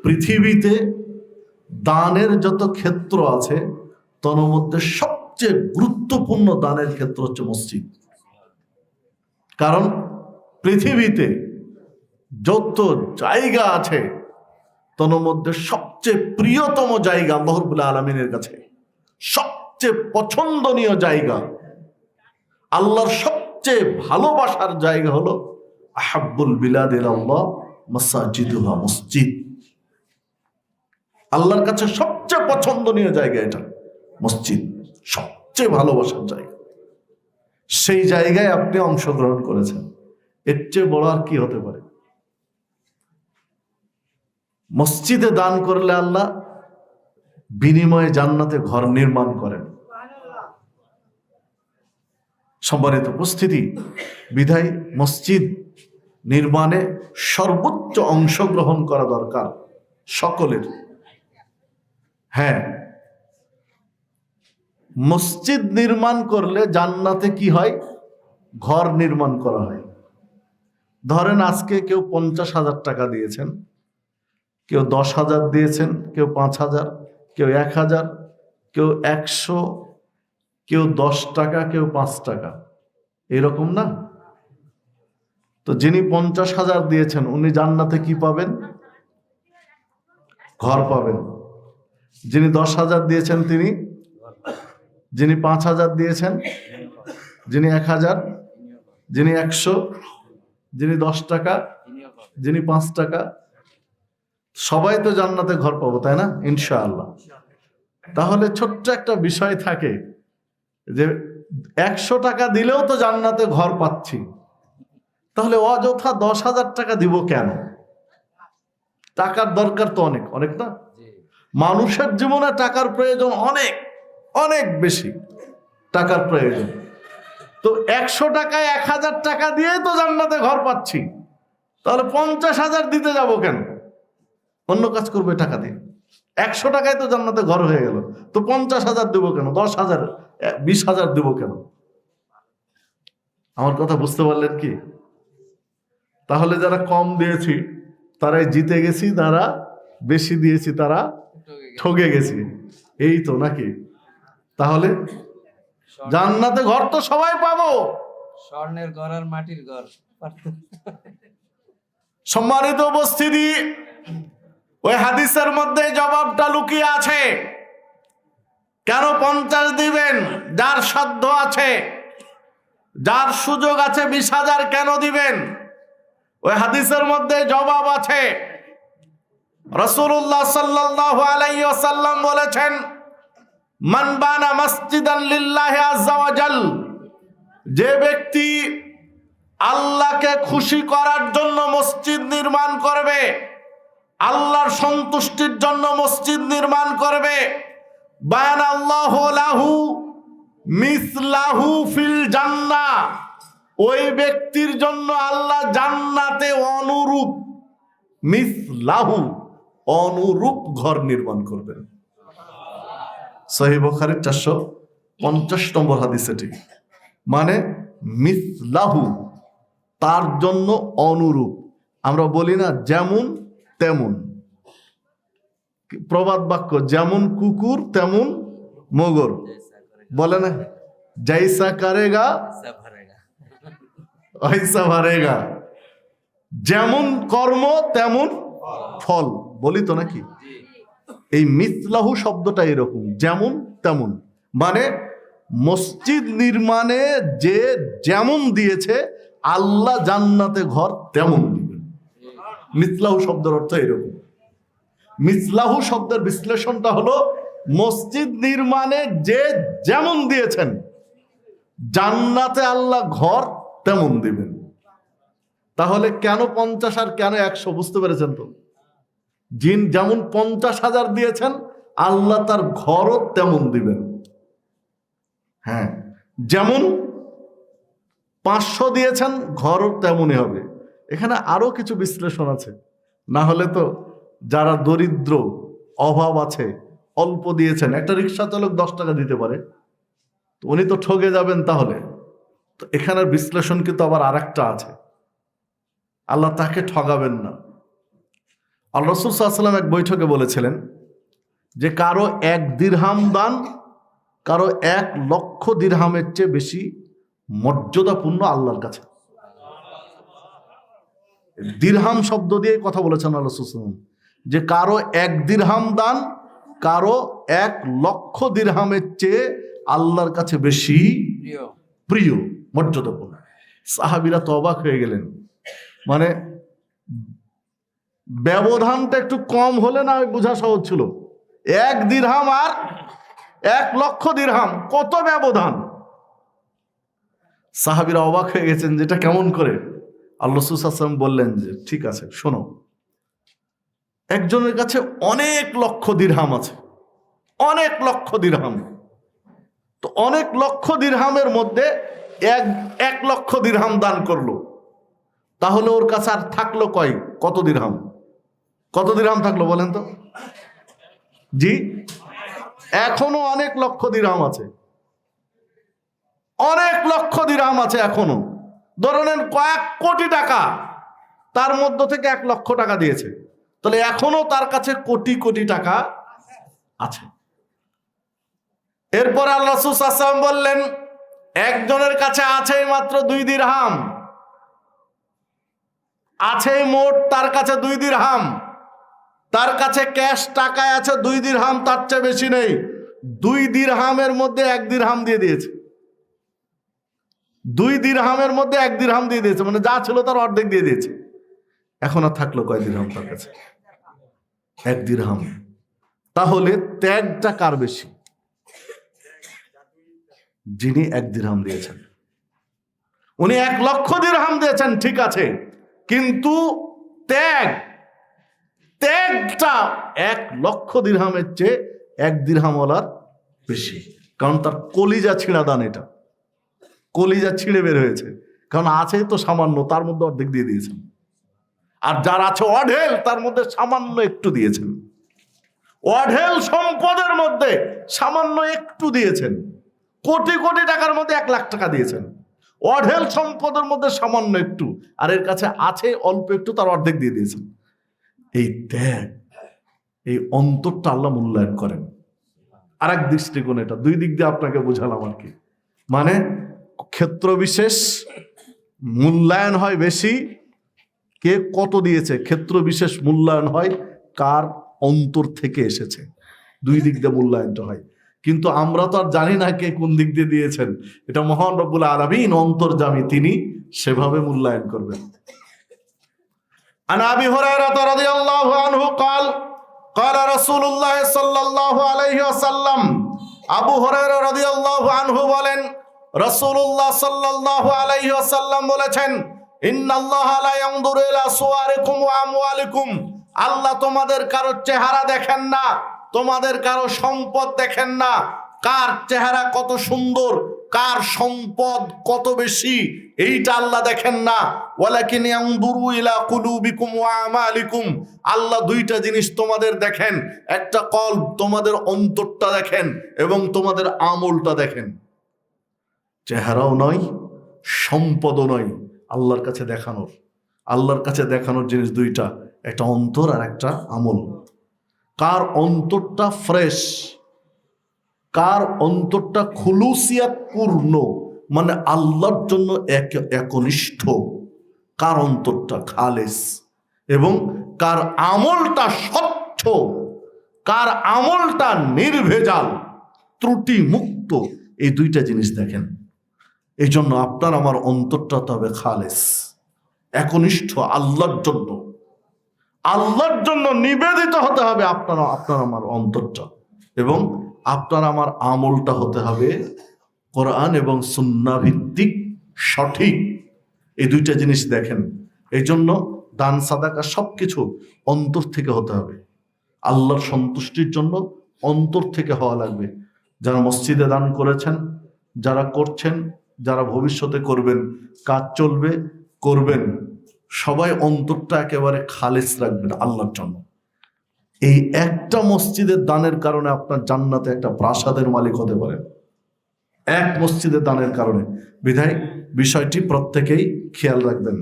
পৃথিবীতে দানের যত ক্ষেত্র আছে তার মধ্যে সবচেয়ে গুরুত্বপূর্ণ দানের ক্ষেত্র হচ্ছে মসজিদ। কারণ পৃথিবীতে যত জায়গা আছে তার মধ্যে সবচেয়ে প্রিয়তম জায়গা আল্লাহ রাব্বুল আলামিনের কাছে, সবচেয়ে পছন্দনীয় জায়গা, আল্লাহর সবচেয়ে ভালোবাসার জায়গা হলো আহাব্বুল বিলাদ ইলাল্লাহ মাসাজিদুহা, মসজিদ। আল্লাহর কাছে সবচেয়ে পছন্দনীয় জায়গা এটা মসজিদ, সবচেয়ে ভালোবাসার জায়গা। সেই জায়গায় আপনি অংশগ্রহণ করেছেন, এর চেয়ে বড় আর কি হতে পারে? মসজিদে দান করলে আল্লাহ বিনিময়ে জান্নাতে ঘর নির্মাণ করেন। সম্মানিত উপস্থিতি, বিধায় মসজিদ নির্মাণে সর্বোচ্চ অংশগ্রহণ করা দরকার সকলের। হ্যাঁ, মসজিদ নির্মাণ করলে জান্নাতে কি হয়? ঘর নির্মাণ করা হয়। ধরেন আজকে কেউ 50,000 টাকা দিয়েছেন, কেউ 10,000 দিয়েছেন, কেউ 5,000, কেউ 1,000, কেউ 100, কেউ 10 টাকা, কেউ 5 টাকা, এরকম না? তো যিনি 50,000 দিয়েছেন উনি জান্নাতে কি পাবেন? ঘর পাবেন। যিনি 10,000 দিয়েছেন তিনি, যিনি 5,000 দিয়েছেন, যিনি 1,000, যিনি 100, যিনি 10 টাকা, যিনি 5 টাকা, সবাই তো জান্নাতে ঘর পাবো, তাই না? ইনশাআল্লাহ। তাহলে ছোট্ট একটা বিষয় থাকে যে 100 টাকা দিলেও তো জান্নাতে ঘর পাচ্ছি, তাহলে অযথা 10,000 টাকা দিব কেন? টাকার দরকার তো অনেক অনেক না? মানুষের জীবনে টাকার প্রয়োজন অনেক অনেক বেশি, টাকার প্রয়োজন। তো 100 টাকায় 1,000 টাকা দিয়ে তো জান্নাতে ঘর পাচ্ছি, তাহলে 50,000 দিতে যাব কেন? অন্য কাজ করবে টাকা দিয়ে। 100 টাকায় তো জান্নাতে ঘর হয়ে গেল, তো 50,000 দেবো কেন? 10,000, 20,000 দেবো কেন? আমার কথা বুঝতে পারলেন কি? তাহলে যারা কম দিয়েছি তারাই জিতে গেছি, যারা বেশি দিয়েছি তারা ঠকে গেছি, এই তো নাকি? তাহলে জান্নাতে ঘর তো সবাই পাবো, স্বর্ণের ঘর আর মাটির ঘর। সম্মানিত উপস্থিতি, ওই হাদিসের মধ্যে জবাবটা লুকিয়ে আছে। কেন 50 দিবেন? যার সাধ্য আছে, যার সুযোগ আছে 20,000 কেন দিবেন? ওই হাদিসের মধ্যে জবাব আছে। রাসূলুল্লাহ সাল্লাল্লাহু আলাইহি ওয়াসাল্লাম বলেছেন, মান বানা মসজিদান লিল্লাহি আযজা ওয়া জাল, যে ব্যক্তি আল্লাহকে খুশি করার জন্য মসজিদ নির্মাণ করবে, আল্লাহর সন্তুষ্টির জন্য মসজিদ নির্মাণ করবে, বানাল্লাহু লাহু মিসলাহু ফিল জান্নাহ, ওই ব্যক্তির জন্য আল্লাহ জান্নাতে অনুরূপ, মিসলাহু অনুরূপ ঘর নির্মাণ করবেন। সহিহ বুখারীর 450 নম্বর হাদিস এটি। মানে মিসলাহু, তার জন্য অনুরূপ। আমরা বলি না যেমন তেমন, প্রবাদ বাক্য, যেমন কুকুর তেমন মগর, বলে না? জৈসা করেগা ওইসা ভরেগা, যেমন কর্ম তেমন ফল, বলি তো নাকি? এই মিসলাহু শব্দটা এরকম, যেমন তেমন। মানে মসজিদ নির্মাণে যে যেমন দিয়েছে আল্লাহ জান্নাতে ঘর তেমন দিবেন। মিসলাহু শব্দের অর্থ এরকম। মিসলাহু শব্দের বিশ্লেষণটা হলো মসজিদ নির্মাণে যে যেমন দিয়েছেন জান্নাতে আল্লাহ ঘর তেমন দিবেন। তাহলে কেন 50 আর কেন 100? বুঝতে পেরেছেন তো? জিন যেমন 50,000 দিয়েছেন আল্লাহ তার ঘরও তেমন দিবেন। হ্যাঁ, যেমন 500 দিয়েছেন ঘরও তেমনই হবে। এখানে আরো কিছু বিশ্লেষণ আছে, না হলে তো যারা দরিদ্র, অভাব আছে, অল্প দিয়েছেন, একটা রিক্সা চালক 10 টাকা দিতে পারে, তো উনি তো ঠকে যাবেন। তাহলে তো এখানের বিশ্লেষণ কিন্তু আবার আরেকটা আছে, আল্লাহ তাকে ঠগাবেন না। আল্লাহ রাসূল সাল্লাল্লাহু আলাইহি ওয়াসাল্লাম এক বৈঠকে বলেছিলেন যে কারো 1 দিরহাম দান কারো 1 লক্ষ দিরহামের চেয়ে বেশি মর্যাদাপূর্ণ আল্লাহর কাছে। দিরহাম শব্দ দিয়ে কথা বলেছেন আল্লাহ রাসূল সাল্লাল্লাহু আলাইহি ওয়াসাল্লাম যে কারো 1 দিরহাম দান কারো 1 লক্ষ দিরহামের চেয়ে আল্লাহর কাছে বেশি প্রিয়। প্রিয়, মর্যাদাপূর্ণ। সাহাবীরা তো অবাক হয়ে গেলেন, মানে ব্যবধানটা একটু কম হলে না বোঝা সহজ ছিল। 1 দিরহাম আর 1 লক্ষ দিরহাম, কত ব্যবধান! সাহাবীরা অবাক হয়ে গেছেন, যেটা কেমন করে? আল্লাহ রাসূল সাল্লাল্লাহু আলাইহি ওয়াসাল্লাম বললেন যে ঠিক আছে শোনো, একজনের কাছে অনেক লক্ষ দিরহাম আছে, অনেক লক্ষ দিরহাম। তো অনেক লক্ষ দিরহামের মধ্যে 1 লক্ষ দিরহাম দান করলো, তাহলে ওর কাছে আর থাকলো কত দিরহাম? কত দিরহাম থাকলো বলেন তো? জি, এখনো অনেক লক্ষ দিরহাম আছে, অনেক লক্ষ দিরহাম আছে এখনো। ধরে নেন কয়েক কোটি টাকা, তার মধ্য থেকে 1 লক্ষ টাকা দিয়েছে, তাহলে এখনো তার কাছে কোটি কোটি টাকা আছে। এরপর আল্লাহ রাসূল সাল্লাল্লাহু আলাইহি ওয়াসাল্লাম বললেন একজনের কাছে আছে মাত্র 2 দিরহাম, আছে মোট তার কাছে 2 দিরহাম, তার কাছে ক্যাশ টাকায় আছে 2 দিরহাম, তার চেয়ে বেশি নেই। 2 দিরহামের মধ্যে 1 দিরহাম দিয়ে দিয়েছে, 2 দিরহামের মধ্যে 1 দিরহাম দিয়ে দিয়েছে, মানে যা ছিল তার অর্ধেক দিয়ে দিয়েছে। এখন আর থাকলো কয় দিরহাম তার কাছে? 1 দিরহাম। তাহলে ত্যাগটা কার বেশি? যিনি 1 দিরহাম দিয়েছেন। উনি 1 লক্ষ দিরহাম দিয়েছেন ঠিক আছে, কিন্তু ত্যাগটা 1 লক্ষ দিরহামের চেয়ে 1 দিরহাম ওলার বেশি, কারণ তার কলিজা ছিঁড়া দান, এটা কলিজা ছিঁড়ে বের হয়েছে, কারণ আছে তো সামান্য, তার মধ্যে অর্ধেক দিয়ে দিয়েছেন। আর যার আছে অঢেল, তার মধ্যে সামান্য একটু দিয়েছেন। অঢেল সম্পদের মধ্যে সামান্য একটু দিয়েছেন, কোটি কোটি টাকার মধ্যে 1 লাখ টাকা দিয়েছেন। অঢেল সম্পদের মধ্যে সামান্য একটু, আর এর কাছে আছে অল্প একটু, তার অর্ধেক দিয়ে দিয়েছেন। এই ত্যাগ, এই অন্তরটা আল্লাহ মূল্যায়ন করেন। আর এক দৃষ্টিকোণ, এটা 2 দিক দিয়ে আপনাকে বোঝালাম আর কি। মানে ক্ষেত্র বিশেষ মূল্যায়ন হয় বেশি, কে কত দিয়েছে, ক্ষেত্র বিশেষ মূল্যায়ন হয় কার অন্তর থেকে এসেছে। 2 দিক দিয়ে মূল্যায়নটা হয়, কিন্তু আমরা তো আর জানি না কে কোন দিক দিয়ে দিয়েছেন। এটা মহান রব্বুল আলামিন অন্তর্যামী, তিনি সেভাবে মূল্যায়ন করবেন। আন আবি হুরায়রা রাদিয়াল্লাহু আনহু قال قال رسول الله সাল্লাল্লাহু আলাইহি ওয়াসাল্লাম, আবু হুরায়রা রাদিয়াল্লাহু আনহু বলেন রাসূলুল্লাহ সাল্লাল্লাহু আলাইহি ওয়াসাল্লাম বলেছেন, ইন্নাল্লাহা লা ইয়ানজুরু ইলা সুওয়ারিকুম ওয়া আমওয়ালিকুম, আল্লাহ তোমাদের কারো চেহারা দেখেন না, তোমাদের কারো সম্পদ দেখেন না, কার চেহারা কত সুন্দর, কার সম্পদ কত বেশি, এইটা আল্লাহ দেখেন না। ওয়ালাকিন ইয়ানজুরু ইলা কুলুবিকুম ওয়া আমালিকুম, আল্লাহ 2টা জিনিস তোমাদের দেখেন, একটা কলব, তোমাদের অন্তরটা দেখেন, এবং তোমাদের আমলটা দেখেন। চেহারাও নয়, সম্পদও নয়, আল্লাহর কাছে দেখানোর জিনিস 2টা, একটা অন্তর আর একটা আমল। কার অন্তরটা ফ্রেশ, কার অন্তরটা খুলুসিয়াত পূর্ণ, মানে আল্লাহর জন্য একনিষ্ঠ, কার অন্তরটা খালেস, এবং কার আমলটা স্বচ্ছ, কার আমলটা নির্ভেজাল, ত্রুটি মুক্ত, এই 2টা জিনিস দেখেন। এই জন্য আপনার আমার অন্তরটা তবে খালেস, একনিষ্ঠ, আল্লাহর জন্য নিবেদিত হতে হবে আপনার আমার অন্তরটা, এবং আপনার আমার আমলটা হতে হবে কোরআন এবং সুন্নাহ ভিত্তিক, সঠিক। এই 2টা জিনিস দেখেন। এই জন্য দান সাদাকা সবকিছু অন্তর থেকে হতে হবে, আল্লাহর সন্তুষ্টির জন্য অন্তর থেকে হওয়া লাগবে। যারা মসজিদে দান করেছেন, যারা করছেন, যারা ভবিষ্যতে করবেন, কাজ চলবে, করবেন, সবাই অন্তরটা একেবারে খালেস রাখবেন আল্লাহর জন্য। এই একটা মসজিদের দানের কারণে আপনার জান্নাতে একটা প্রাসাদের মালিক হতে পারেন, এক মসজিদের দানের কারণে। বিধায় বিষয়টি প্রত্যেকেই খেয়াল রাখবেন।